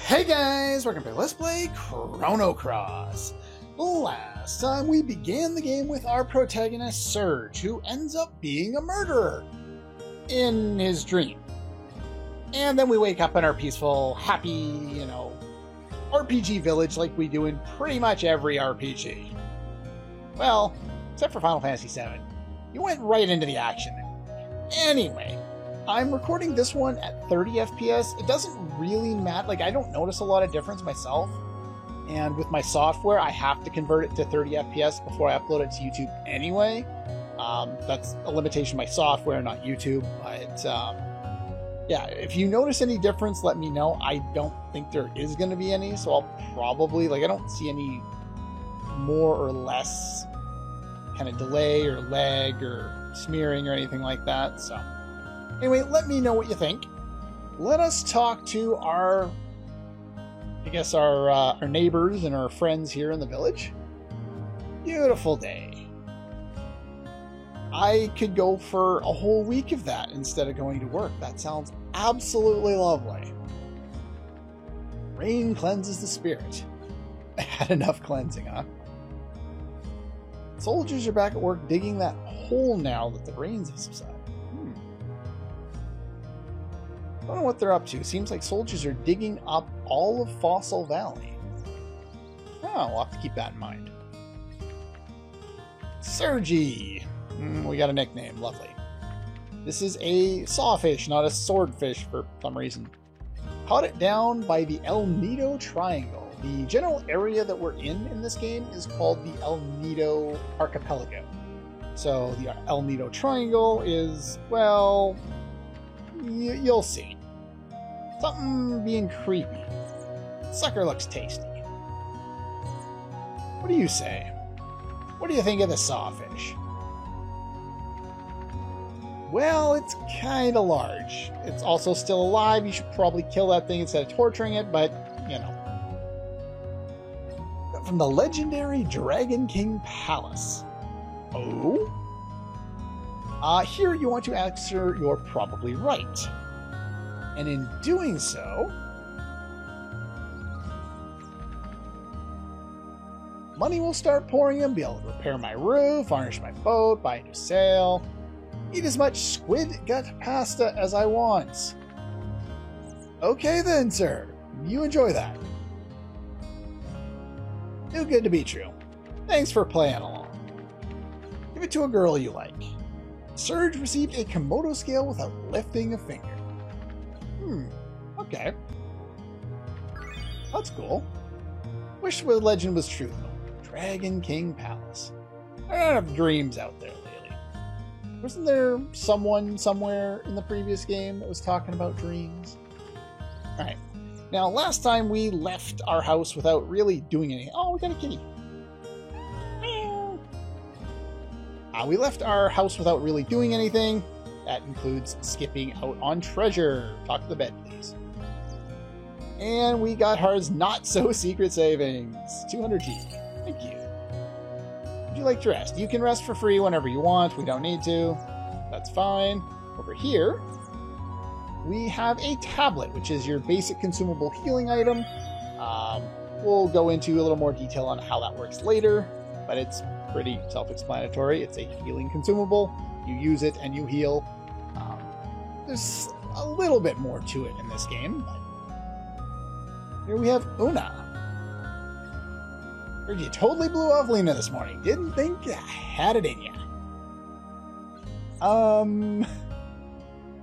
Hey guys, welcome to Let's Play Chrono Cross. Last time we began the game with our protagonist Serge, who ends up being a murderer in his dream. And then we wake up in our peaceful, happy, RPG village like we do in pretty much every RPG. Well, except for Final Fantasy VII. You went right into the action there. Anyway, I'm recording this one at 30 FPS. It doesn't really matter. I don't notice a lot of difference myself. And with my software, I have to convert it to 30 FPS before I upload it to YouTube anyway. That's a limitation of my software, not YouTube. But yeah, if you notice any difference, let me know. I don't think there is going to be any, so I'll probably, I don't see any more or less kind of delay or lag or smearing or anything like that. So anyway, let me know what you think. Let us talk to our neighbors and our friends here in the village. Beautiful day. I could go for a whole week of that instead of going to work. That sounds absolutely lovely. Rain cleanses the spirit. I had enough cleansing, huh? Soldiers are back at work digging that hole now that the rains have subsided. I don't know what they're up to. Seems like soldiers are digging up all of Fossil Valley. Oh, we'll have to keep that in mind. Sergi! We got a nickname. Lovely. This is a sawfish, not a swordfish for some reason. Caught it down by the El Nido Triangle. The general area that we're in this game is called the El Nido Archipelago. So the El Nido Triangle is, well, you'll see. Something being creepy. Sucker looks tasty. What do you say? What do you think of the sawfish? Well, it's kind of large. It's also still alive. You should probably kill that thing instead of torturing it, but, From the legendary Dragon King Palace. Oh? Here you want to answer you're probably right. And in doing so, money will start pouring in, be able to repair my roof, varnish my boat, buy a new sail, eat as much squid gut pasta as I want. Okay then, sir. You enjoy that. Too good to be true. Thanks for playing along. Give it to a girl you like. Serge received a Komodo scale without lifting a finger. Okay. That's cool. Wish the legend was true, though. Dragon King Palace. I don't have dreams out there lately. Wasn't there someone somewhere in the previous game that was talking about dreams? Alright. Now, last time we left our house without really doing anything. Oh, we got a kitty. We left our house without really doing anything. That includes skipping out on treasure. Talk to the bed, please. And we got ours not-so-secret savings. 200 G. Thank you. Would you like to rest? You can rest for free whenever you want. We don't need to. That's fine. Over here, we have a tablet, which is your basic consumable healing item. We'll go into a little more detail on how that works later, but it's pretty self-explanatory. It's a healing consumable. You use it and you heal. There's a little bit more to it in this game, but here we have Una. Heard you totally blew off Lena this morning. Didn't think you had it in you.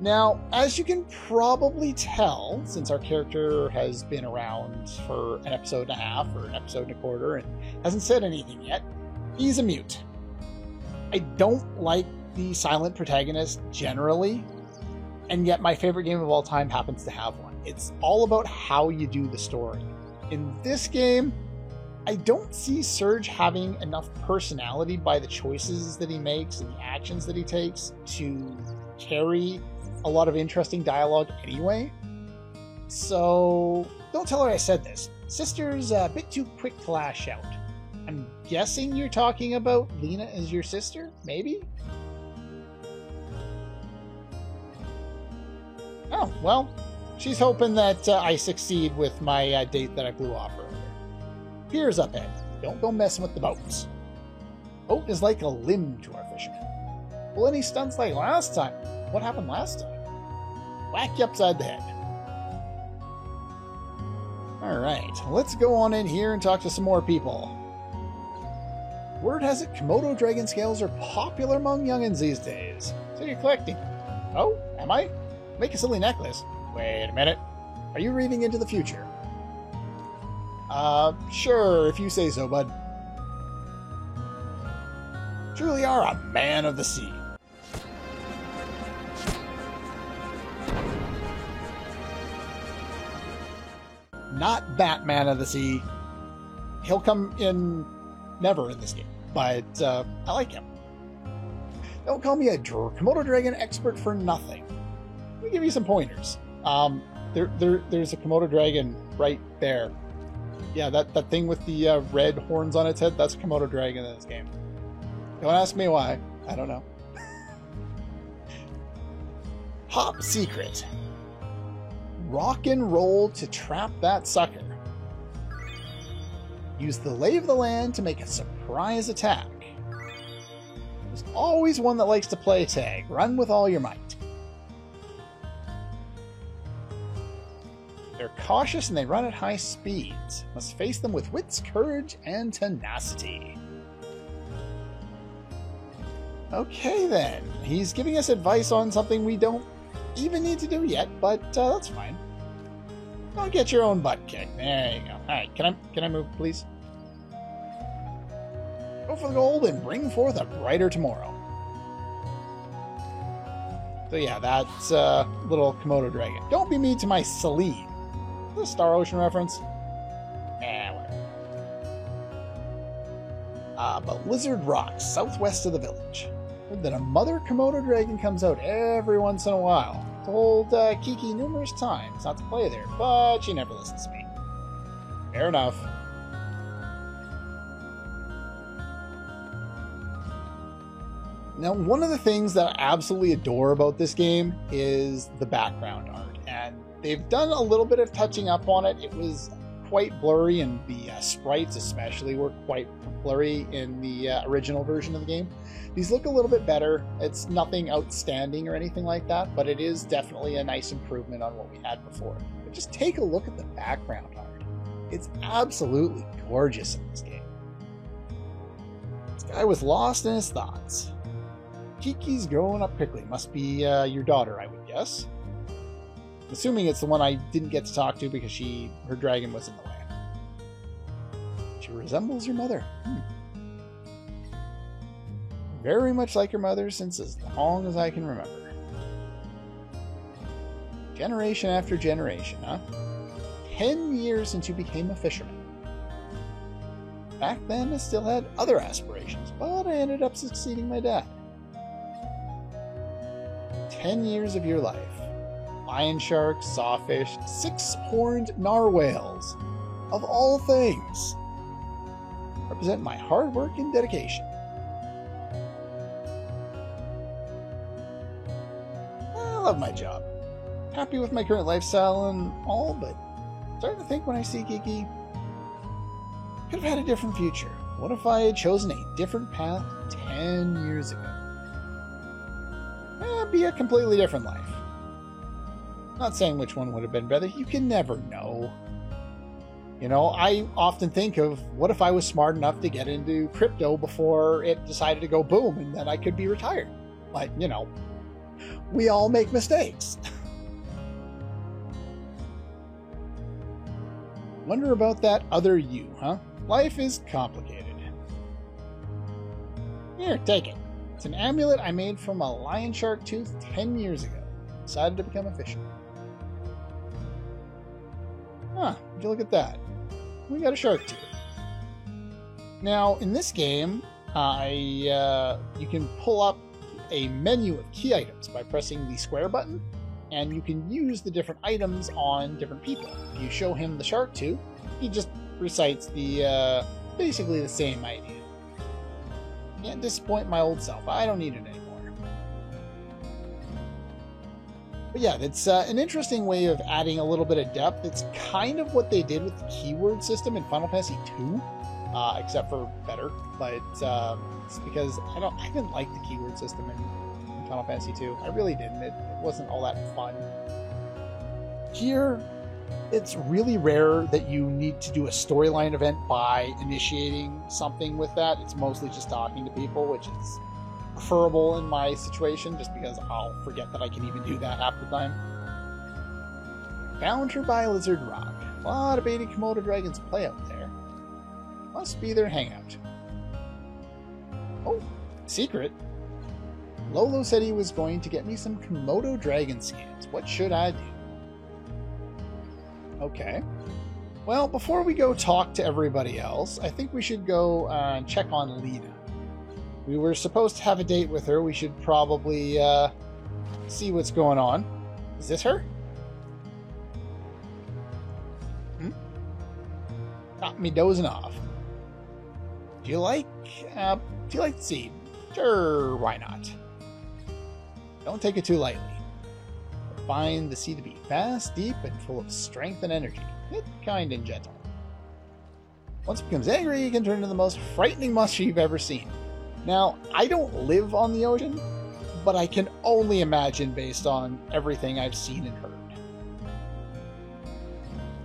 Now, as you can probably tell, since our character has been around for an episode and a half or an episode and a quarter and hasn't said anything yet, he's a mute. I don't like the silent protagonist generally, and yet my favorite game of all time happens to have one. It's all about how you do the story. In this game, I don't see Serge having enough personality by the choices that he makes and the actions that he takes to carry a lot of interesting dialogue anyway. So don't tell her I said this. Sister's a bit too quick to lash out. I'm guessing you're talking about Lena as your sister? Maybe? Oh, well, She's hoping that I succeed with my date that I blew off earlier. Piers up ahead. Don't go messing with the boats. Boat is like a limb to our fishermen. Pull any stunts like last time. What happened last time? Whack you upside the head. Alright, let's go on in here and talk to some more people. Word has it Komodo dragon scales are popular among youngins these days. So you're collecting. Oh, am I? Make a silly necklace. Wait a minute. Are you reading into the future? Sure, if you say so, bud. Truly are a man of the sea. Not Batman of the Sea. He'll come in never in this game, but I like him. Don't call me a Komodo dragon expert for nothing. Let me give you some pointers. There's a Komodo dragon right there. Yeah, that thing with the red horns on its head, that's a Komodo dragon in this game. Don't ask me why. I don't know. Top secret. Rock and roll to trap that sucker. Use the lay of the land to make a surprise attack. There's always one that likes to play tag. Run with all your might. They're cautious and they run at high speeds. Must face them with wits, courage, and tenacity. Okay then. He's giving us advice on something we don't even need to do yet, but that's fine. Don't get your own butt kicked. There you go. Alright, can I move, please? Go for the gold and bring forth a brighter tomorrow. So yeah, that's little Komodo dragon. Don't be mean to my Celine. Is this a Star Ocean reference? Whatever. But Lizard Rock, southwest of the village. Heard that a mother Komodo dragon comes out every once in a while. Told Kiki numerous times not to play there, but she never listens to me. Fair enough. Now, one of the things that I absolutely adore about this game is the background art, and they've done a little bit of touching up on it. It was quite blurry, and the sprites especially were quite blurry in the original version of the game. These look a little bit better. It's nothing outstanding or anything like that, but it is definitely a nice improvement on what we had before. But just take a look at the background art. It's absolutely gorgeous in this game. This guy was lost in his thoughts. Kiki's growing up quickly. Must be your daughter, I would guess. Assuming it's the one I didn't get to talk to because her dragon was in the way. She resembles your mother. Very much like her mother since as long as I can remember. Generation after generation, huh? 10 years since you became a fisherman. Back then, I still had other aspirations, but I ended up succeeding my dad. 10 years of your life. Lion sharks, sawfish, 6-horned narwhals. Of all things. Represent my hard work and dedication. I love my job. Happy with my current lifestyle and all, but starting to think when I see Kiki, could have had a different future. What if I had chosen a different path 10 years ago? It'd be a completely different life. Not saying which one would have been better. You can never know. You know, I often think of what if I was smart enough to get into crypto before it decided to go boom and then I could be retired. Like, you know, we all make mistakes. Wonder about that other you, huh? Life is complicated. Here, take it. It's an amulet I made from a lion shark tooth 10 years ago. Decided to become a fisherman. Huh, would you look at that? We got a shark tooth. Now, in this game, you can pull up a menu of key items by pressing the square button, and you can use the different items on different people. If you show him the shark tooth, he just recites the basically the same idea. Can't disappoint my old self. I don't need it anymore. But yeah, it's an interesting way of adding a little bit of depth. It's kind of what they did with the keyword system in Final Fantasy II, except for better. But it's because I didn't like the keyword system in Final Fantasy II. I really didn't. It wasn't all that fun. Here, it's really rare that you need to do a storyline event by initiating something with that. It's mostly just talking to people, which is preferable in my situation, just because I'll forget that I can even do that half the time. Bound her by Lizard Rock. A lot of baby Komodo dragons play out there. Must be their hangout. Oh, secret. Lolo said he was going to get me some Komodo dragon skins. What should I do? Okay. Well, before we go talk to everybody else, I think we should go and check on Lena. We were supposed to have a date with her. We should probably see what's going on. Is this her? Got me dozing off. Do you like the seed? Sure, why not? Don't take it too lightly. Find the seed to be fast, deep, and full of strength and energy. Yet kind and gentle. Once it becomes angry, it can turn into the most frightening monster you've ever seen. Now, I don't live on the ocean, but I can only imagine based on everything I've seen and heard.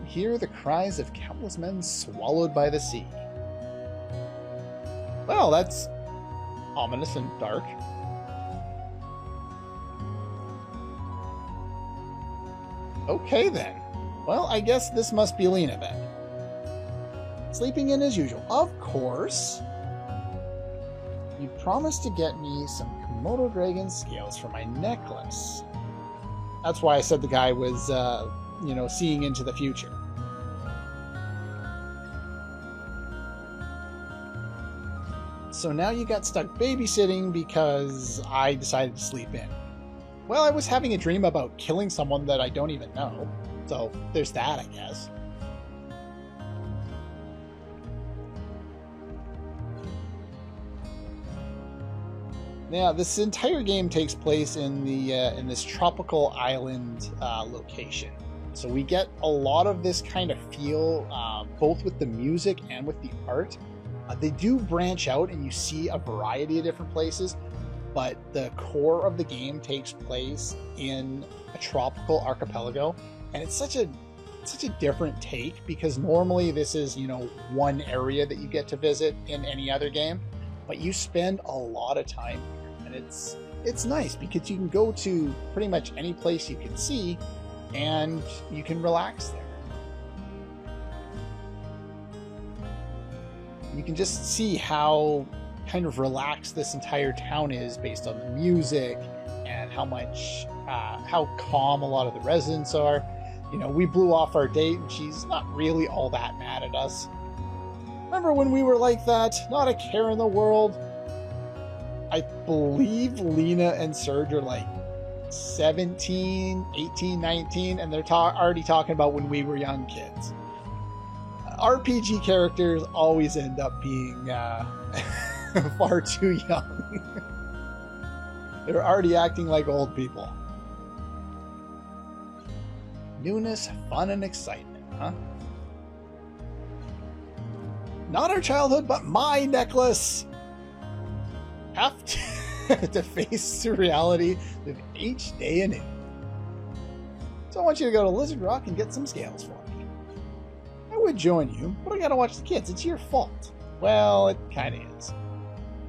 Hear the cries of countless men swallowed by the sea. Well, that's ominous and dark. Okay then. Well, I guess this must be Lena then. Sleeping in as usual. Of course. You promised to get me some Komodo dragon scales for my necklace. That's why I said the guy was, seeing into the future. So now you got stuck babysitting because I decided to sleep in. Well, I was having a dream about killing someone that I don't even know. So there's that, I guess. Now, this entire game takes place in this tropical island location. So we get a lot of this kind of feel, both with the music and with the art. They do branch out and you see a variety of different places, but the core of the game takes place in a tropical archipelago. And it's such a different take, because normally this is, one area that you get to visit in any other game, but you spend a lot of time here. And it's nice because you can go to pretty much any place you can see and you can relax there. You can just see how kind of relaxed this entire town is based on the music and how calm a lot of the residents are. We blew off our date and she's not really all that mad at us. Remember when we were like that? Not a care in the world. I believe Lena and Serge are like 17, 18, 19, and they're already talking about when we were young kids. RPG characters always end up being far too young. They're already acting like old people. Newness, fun, and excitement, huh? Not our childhood, but my necklace! Have to face the reality of each day anew. So I want you to go to Lizard Rock and get some scales for me. I would join you, but I gotta watch the kids. It's your fault. Well, it kinda is.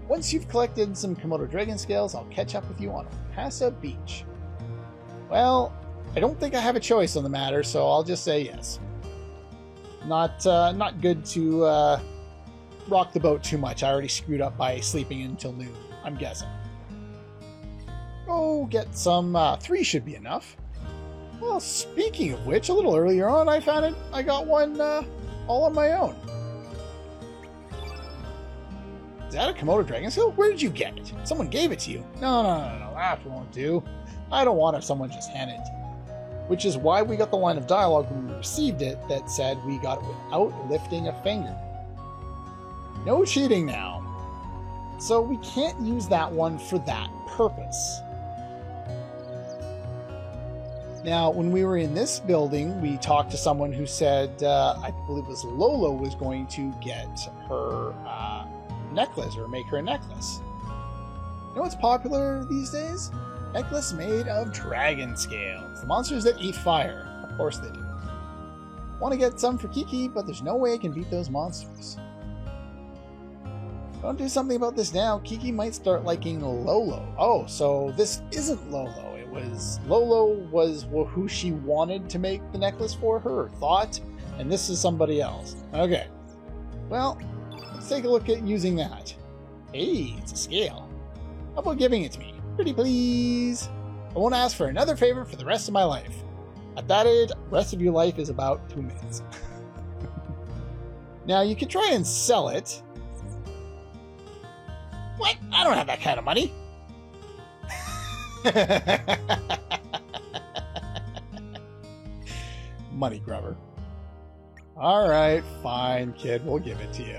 Once you've collected some Komodo dragon scales, I'll catch up with you on Ohassa Beach. Well, I don't think I have a choice on the matter, so I'll just say yes. Not good to rock the boat too much. I already screwed up by sleeping until noon, I'm guessing. Go get some, 3 should be enough. Well, speaking of which, a little earlier on I found I got one all on my own. Is that a Komodo dragon scale? Where did you get it? Someone gave it to you. No, that won't do. I don't want it if someone just handed it to me. Which is why we got the line of dialogue when we received it that said we got it without lifting a finger. No cheating now. So we can't use that one for that purpose. Now, when we were in this building, we talked to someone who said, I believe it was Lolo, was going to get her necklace, or make her a necklace. You know what's popular these days? Necklace made of dragon scales, the monsters that eat fire. Of course they do. Want to get some for Kiki, but there's no way I can beat those monsters. Don't do something about this now. Kiki might start liking Lolo. Oh, so this isn't Lolo. It was Lolo was who she wanted to make the necklace for her, or thought, and this is somebody else. Okay. Well, let's take a look at using that. Hey, it's a scale. How about giving it to me? Pretty please. I won't ask for another favor for the rest of my life. At that age, the rest of your life is about 2 minutes. Now, you can try and sell it. What? I don't have that kind of money. Money grubber. Alright, fine, kid. We'll give it to you.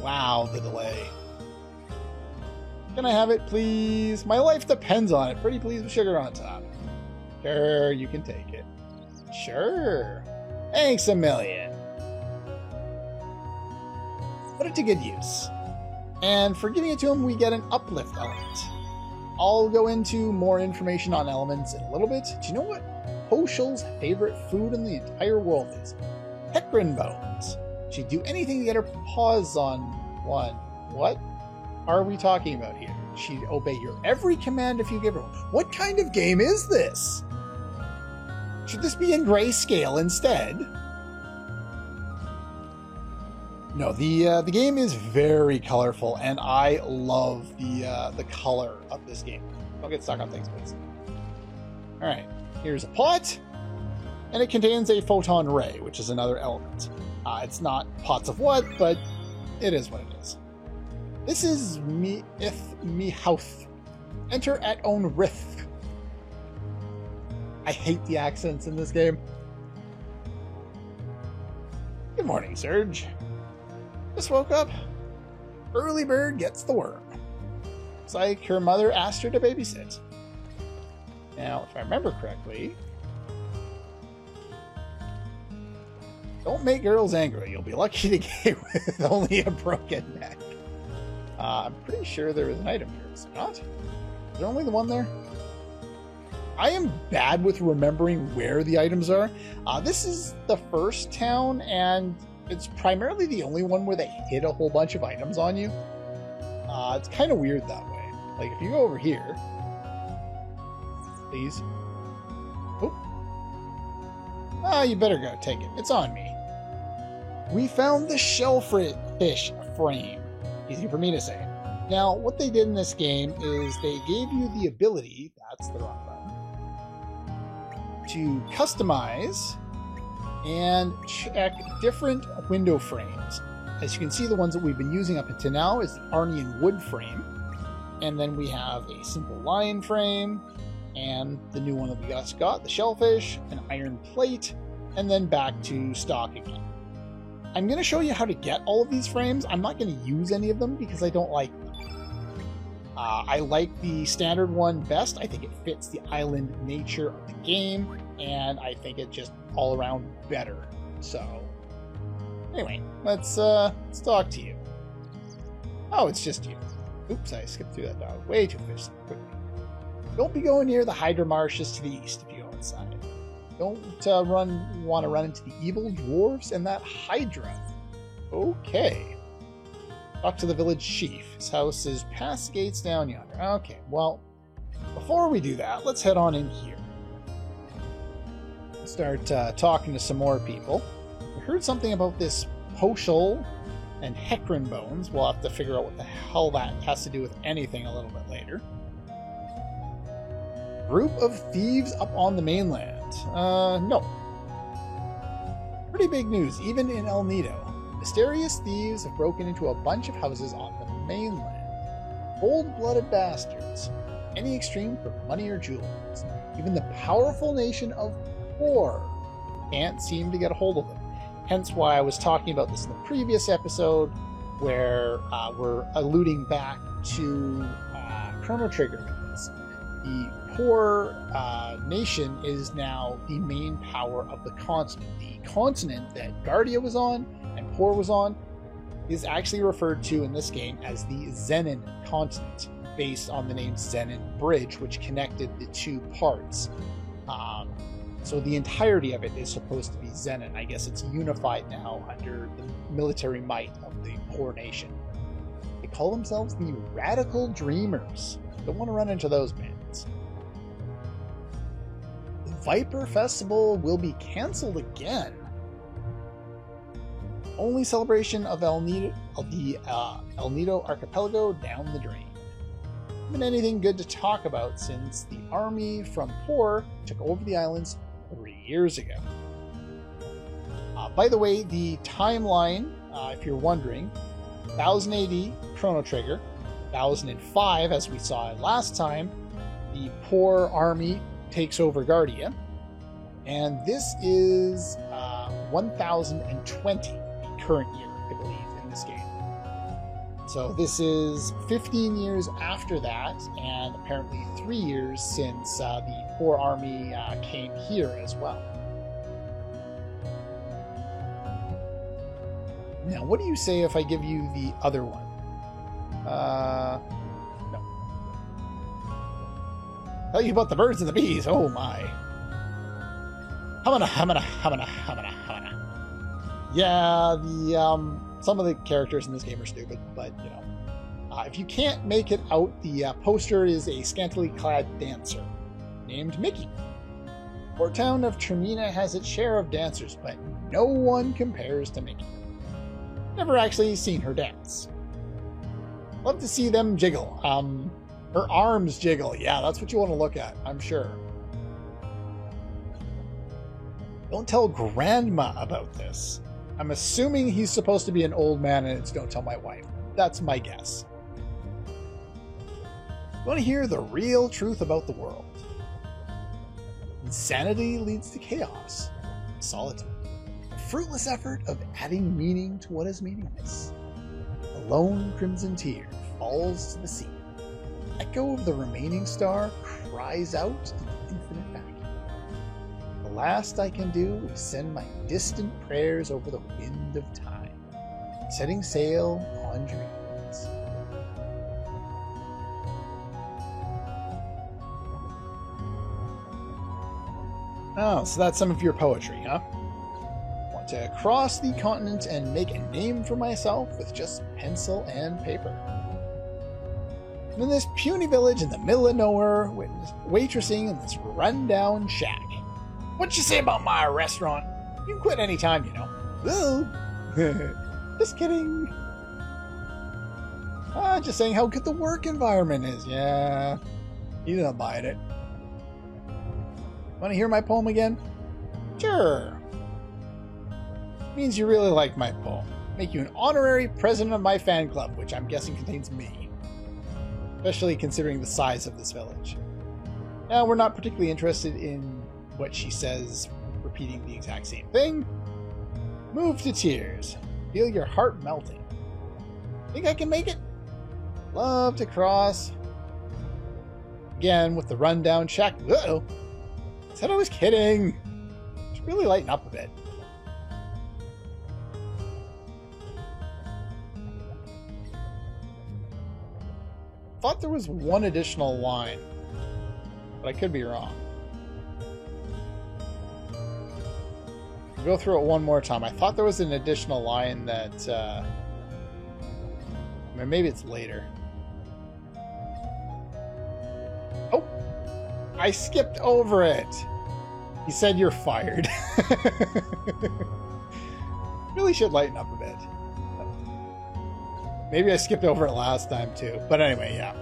Wow, the delay. Can I have it, please? My life depends on it. Pretty please with sugar on top. Sure, you can take it. Sure. Thanks a million. Put it to good use. And for giving it to him, we get an uplift element. I'll go into more information on elements in a little bit. Do you know what Poshel's favorite food in the entire world is? Hecarim bones. She'd do anything to get her paws on one. What are we talking about here? She'd obey your every command if you give her one. What kind of game is this? Should this be in grayscale instead? No, the game is very colorful, and I love the color of this game. Don't get stuck on things, please. All right, here's a pot, and it contains a photon ray, which is another element. It's not pots of what, but it is what it is. This is Mihouth. Enter at own Rith. I hate the accents in this game. Good morning, Serge. Just woke up. Early bird gets the worm. It's like her mother asked her to babysit. Now, if I remember correctly, don't make girls angry. You'll be lucky to get with only a broken neck. I'm pretty sure there is an item here. Is there not? Is there only the one there? I am bad with remembering where the items are. This is the first town, and it's primarily the only one where they hit a whole bunch of items on you. It's kind of weird that way. Like, if you go over here... Please. Oop. You better go take it. It's on me. We found the shellfish frame. Easy for me to say. Now, what they did in this game is they gave you the ability... That's the wrong button. To customize and check different window frames. As you can see, the ones that we've been using up until now is the Arnian wood frame. And then we have a simple lion frame, and the new one that we just got, the shellfish, an iron plate, and then back to stock again. I'm going to show you how to get all of these frames. I'm not going to use any of them because I don't like them. I like the standard one best. I think it fits the island nature of the game, and I think it just all around better. So, anyway, let's talk to you. Oh, it's just you. Oops, I skipped through that dog way too quickly. Don't be going near the Hydra marshes to the east if you go inside. Don't want to run into the evil dwarves and that Hydra. Okay. Talk to the village chief. His house is past the gates down yonder. Okay, well, before we do that, let's head on in here. Start talking to some more people. We heard something about this Poshel and Hecarim bones. We'll have to figure out what the hell that has to do with anything a little bit later. Group of thieves up on the mainland. No. Pretty big news, even in El Nido. Mysterious thieves have broken into a bunch of houses on the mainland. Cold-blooded bastards. Any extreme for money or jewels. Even the powerful nation of Kor can't seem to get a hold of them. Hence why I was talking about this in the previous episode, where we're alluding back to Chrono Trigger with this. The poor nation is now the main power of the continent. The continent that Guardia was on and Poor was on is actually referred to in this game as the Zenin continent, based on the name Zenin Bridge, which connected the two parts. So the entirety of it is supposed to be Zenin. I guess it's unified now under the military might of the Poor nation. They call themselves the Radical Dreamers. Don't want to run into those bands. The Viper Festival will be cancelled again. Only celebration of El Nido Archipelago down the drain. Been anything good to talk about since the army from Poor took over the islands 3 years ago. By the way, the timeline, if you're wondering, 1000 AD, Chrono Trigger. 1005, as we saw last time, the Poor army takes over Guardia. And this is 1020, the current year, I believe, in this game. So this is 15 years after that, and apparently 3 years since the Poor army came here as well. Now, what do you say if I give you the other one? No. Tell you about the birds and the bees. Oh my. Humana. Yeah, some of the characters in this game are stupid, but you know. If you can't make it out, the poster is a scantily clad dancer named Mickey. Port town of Termina has its share of dancers, but no one compares to Mickey. Never actually seen her dance. Love to see them jiggle. Her arms jiggle. Yeah, that's what you want to look at, I'm sure. Don't tell Grandma about this. I'm assuming he's supposed to be an old man and it's don't tell my wife. That's my guess. You want to hear the real truth about the world? Insanity leads to chaos. Solitude. A fruitless effort of adding meaning to what is meaningless. A lone crimson tear falls to the sea. Echo of the remaining star cries out in the infinite vacuum. The last I can do is send my distant prayers over the wind of time, setting sail on dreams. Oh, so that's some of your poetry, huh? Want to cross the continent and make a name for myself with just pencil and paper. I'm in this puny village in the middle of nowhere, waitressing in this rundown shack. What you say about my restaurant? You can quit anytime, you know. Well, just kidding. Just saying how good the work environment is. Yeah, he's not buying it. Want to hear my poem again? Sure. Means you really like my poem. Make you an honorary president of my fan club, which I'm guessing contains me. Especially considering the size of this village. Now, we're not particularly interested in what she says, repeating the exact same thing. Move to tears. Feel your heart melting. Think I can make it? Love to cross. Again, with the rundown shack. Uh-oh. Said I was kidding. Should really lighten up a bit. Thought there was one additional line, but I could be wrong. I'll go through it one more time. I thought there was an additional line that, maybe it's later. Oh, I skipped over it. He said you're fired. Really should lighten up a bit. Maybe I skipped over it last time too. But anyway, yeah.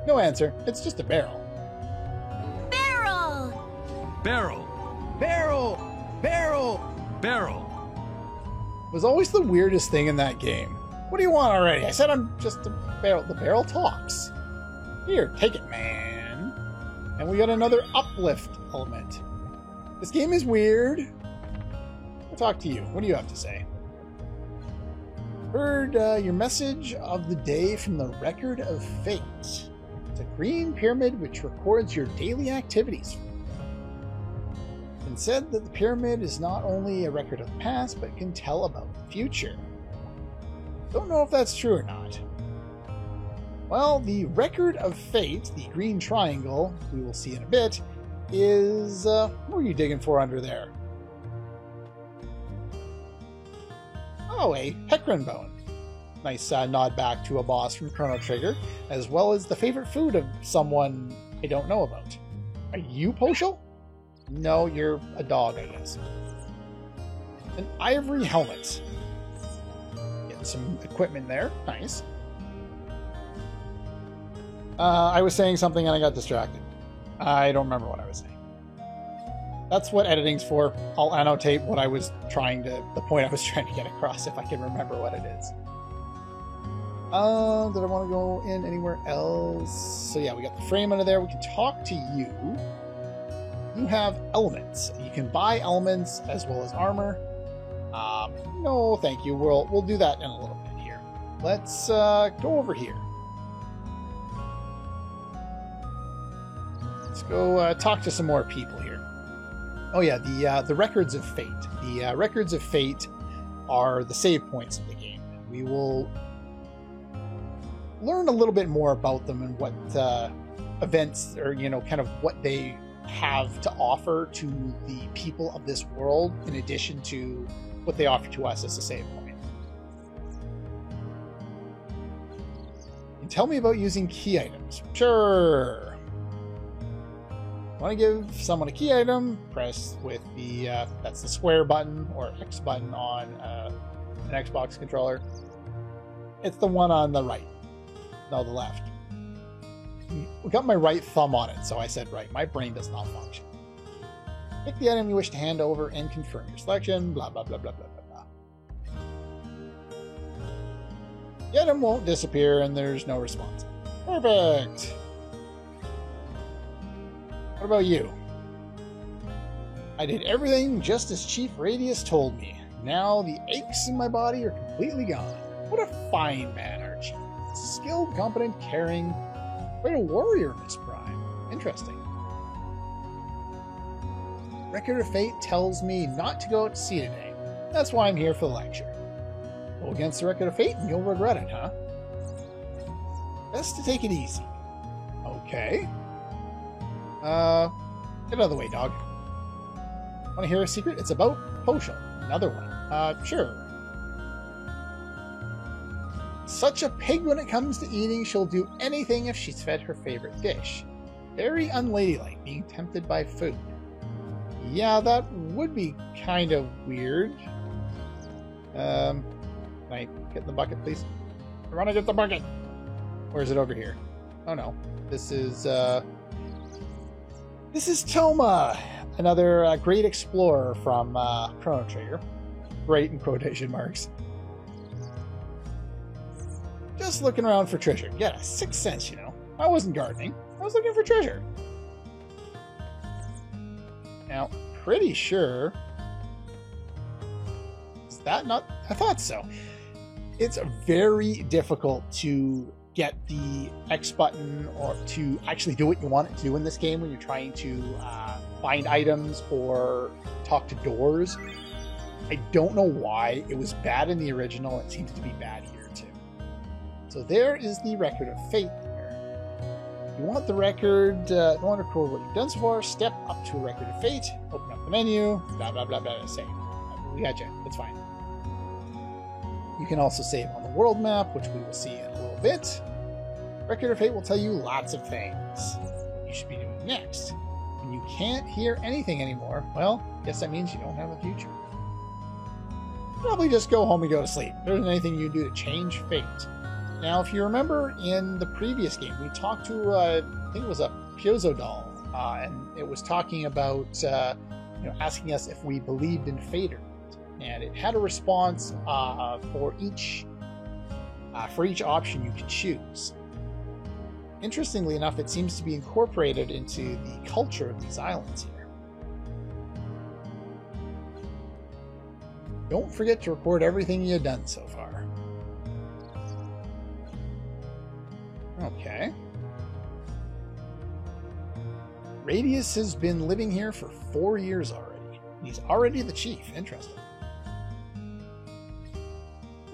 No answer. It's just a barrel. Barrel! Barrel! Barrel! Barrel! Barrel! It was always the weirdest thing in that game. What do you want already? I said I'm just a barrel. The barrel talks. Here, take it, man. And we got another uplift element. This game is weird. I'll talk to you. What do you have to say? Heard your message of the day from the Record of Fate. It's a green pyramid which records your daily activities. It's said that the pyramid is not only a record of the past, but can tell about the future. Don't know if that's true or not. Well, the record of fate, the green triangle, we will see in a bit, is... what are you digging for under there? Oh, a Hecarim bone. Nice nod back to a boss from Chrono Trigger, as well as the favorite food of someone I don't know about. Are you Poshul? No, you're a dog, I guess. An ivory helmet. Getting some equipment there. Nice. I was saying something and I got distracted. I don't remember what I was saying. That's what editing's for. I'll annotate what I was trying to... the point I was trying to get across if I can remember what it is. Did I want to go in anywhere else? So yeah, we got the frame under there. We can talk to you. You have elements. You can buy elements as well as armor. No, thank you. We'll do that in a little bit here. Let's go over here. Let's go talk to some more people here. Oh yeah, the records of fate. The records of fate are the save points of the game. We will learn a little bit more about them and what events, or kind of what they have to offer to the people of this world, in addition to what they offer to us as a save point. And tell me about using key items. Sure. Want to give someone a key item? Press with the that's the square button or X button on an Xbox controller. It's the one on the right. No, the left. I got my right thumb on it, so I said right. My brain does not function. Pick the item you wish to hand over and confirm your selection. Blah, blah, blah, blah, blah, blah, blah. The item won't disappear and there's no response. Perfect! What about you? I did everything just as Chief Radius told me. Now the aches in my body are completely gone. What a fine man, Archie. Skilled, competent, caring, quite a warrior in his prime. Interesting. Record of Fate tells me not to go out to sea today. That's why I'm here for the lecture. Go against the Record of Fate and you'll regret it, huh? Best to take it easy. Okay. Get out of the way, dog. Want to hear a secret? It's about Poshul. Another one. Sure. Such a pig when it comes to eating, she'll do anything if she's fed her favorite dish. Very unladylike, being tempted by food. Yeah, that would be kind of weird. Can I get in the bucket, please? I want to get the bucket! Or is it over here? Oh no. This is Toma! Another great explorer from Chrono Trigger. Great in quotation marks. Just looking around for treasure. Yeah, 6 cents, I wasn't gardening. I was looking for treasure. Now, pretty sure... Is that not... I thought so. It's very difficult to get the X button or to actually do what you want it to do in this game when you're trying to find items or talk to doors. I don't know why. It was bad in the original. It seems to be bad here. So there is the Record of Fate there. You want the record, you want to record what you've done so far, step up to a Record of Fate, open up the menu, blah, blah, blah, blah, save. We got you. That's fine. You can also save on the world map, which we will see in a little bit. Record of Fate will tell you lots of things you should be doing next. When you can't hear anything anymore, well, I guess that means you don't have a future. Probably just go home and go to sleep. There isn't anything you can do to change fate. Now, if you remember in the previous game, we talked to, I think it was a Pyozo doll, and it was talking about, asking us if we believed in fate or not. And it had a response for each option you could choose. Interestingly enough, it seems to be incorporated into the culture of these islands here. Don't forget to record everything you've done so far. Okay. Radius has been living here for 4 years already. He's already the chief. Interesting.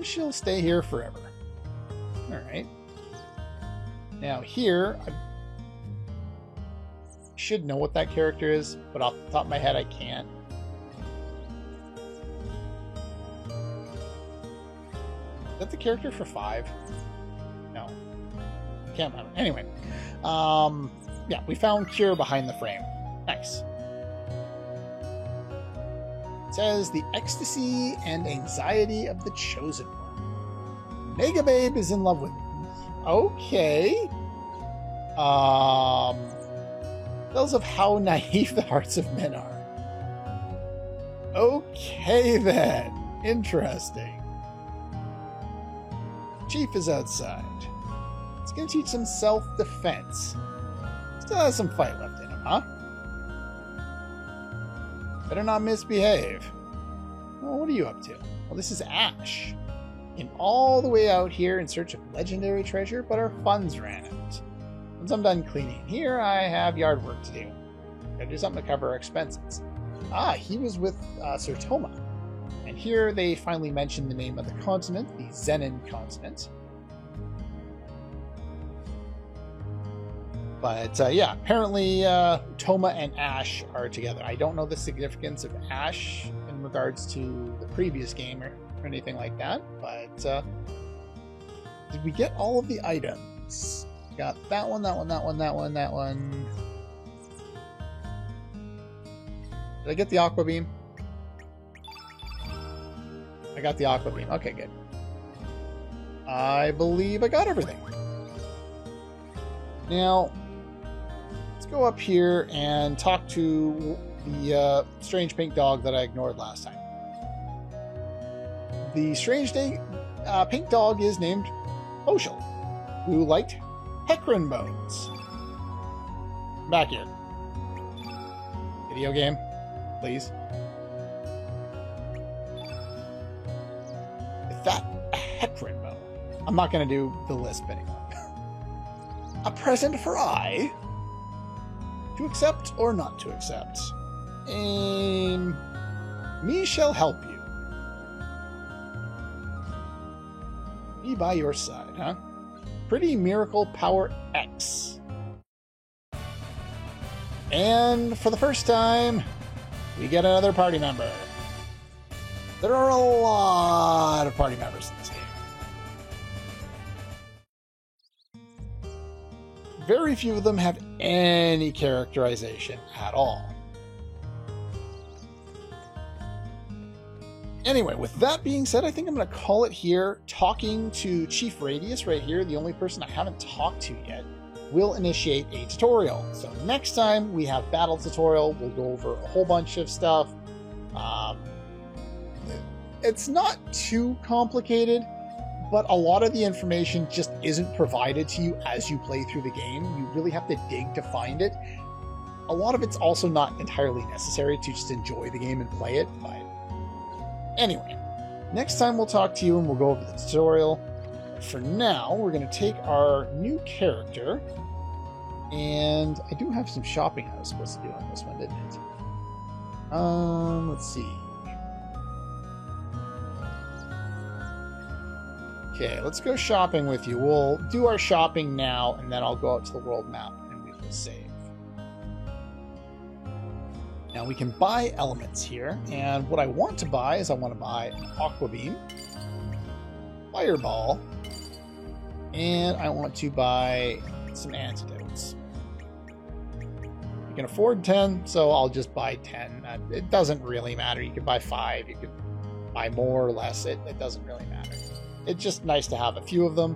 She'll stay here forever. Alright. Now here, I should know what that character is, but off the top of my head I can't. Is that the character for 5? No. Can't remember. Anyway. Yeah, we found Cure behind the frame. Nice. It says, the ecstasy and anxiety of the chosen one. Mega Babe is in love with him. Okay. Tells of how naive the hearts of men are. Okay then. Interesting. Chief is outside. It's gonna teach some self-defense. Still has some fight left in him, huh? Better not misbehave. Well, what are you up to? Well, this is Ash. Came all the way out here in search of legendary treasure, but our funds ran out. Once I'm done cleaning here, I have yard work to do. Gotta do something to cover our expenses. Ah, he was with Sir Toma. And here they finally mentioned the name of the continent, the Zenin continent. But yeah, apparently Toma and Ash are together. I don't know the significance of Ash in regards to the previous game or anything like that, but did we get all of the items? Got that one, that one, that one, that one, that one. Did I get the Aqua Beam? I got the Aqua Beam. Okay, good. I believe I got everything. Now, let's go up here and talk to the strange pink dog that I ignored last time. The strange pink dog is named Oshel, who liked Hecarim bones. Back here. Video game, please. Is that a Hecarim bone? I'm not going to do the lisp anymore. A present for I. To accept or not to accept. Me shall help you. Be by your side, huh? Pretty Miracle Power X. And for the first time, we get another party member. There are a lot of party members in this game. Very few of them have any characterization at all. Anyway, with that being said, I think I'm going to call it here. Talking to Chief Radius right here, the only person I haven't talked to yet, will initiate a tutorial. So next time we have battle tutorial, we'll go over a whole bunch of stuff. It's not too complicated, but a lot of the information just isn't provided to you as you play through the game. You really have to dig to find it. A lot of it's also not entirely necessary to just enjoy the game and play it, but anyway, next time we'll talk to you and we'll go over the tutorial. For now, we're going to take our new character, and I do have some shopping I was supposed to do on this one, didn't it? Let's see. Okay, let's go shopping with you. We'll do our shopping now, and then I'll go out to the world map and we will save. Now we can buy elements here, and what I want to buy is I want to buy an Aqua Beam, Fireball, and I want to buy some antidotes. You can afford 10, so I'll just buy 10. It doesn't really matter. You can buy 5, you can buy more or less. It doesn't really matter. It's just nice to have a few of them.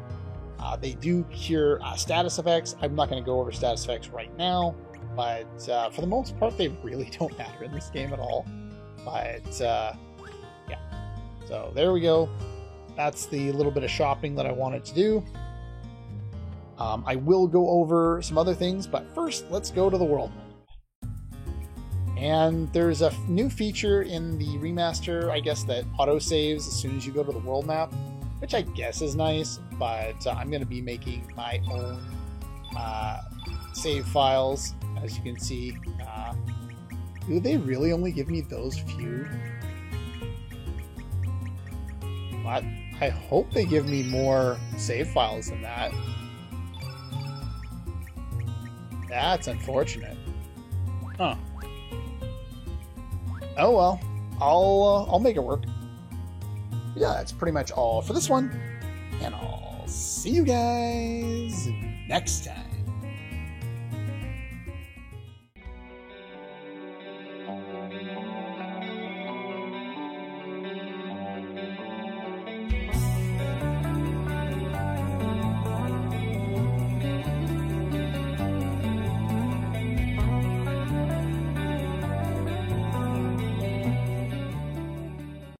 They do cure status effects. I'm not going to go over status effects right now, but for the most part, they really don't matter in this game at all. But yeah, so there we go. That's the little bit of shopping that I wanted to do. I will go over some other things, but first, let's go to the world map. And there's a new feature in the remaster, I guess, that auto-saves as soon as you go to the world map, which I guess is nice, but I'm going to be making my own save files, as you can see. Do they really only give me those few? What? I hope they give me more save files than that. That's unfortunate. Huh. Oh well. I'll make it work. Yeah, that's pretty much all for this one. And I'll see you guys next time.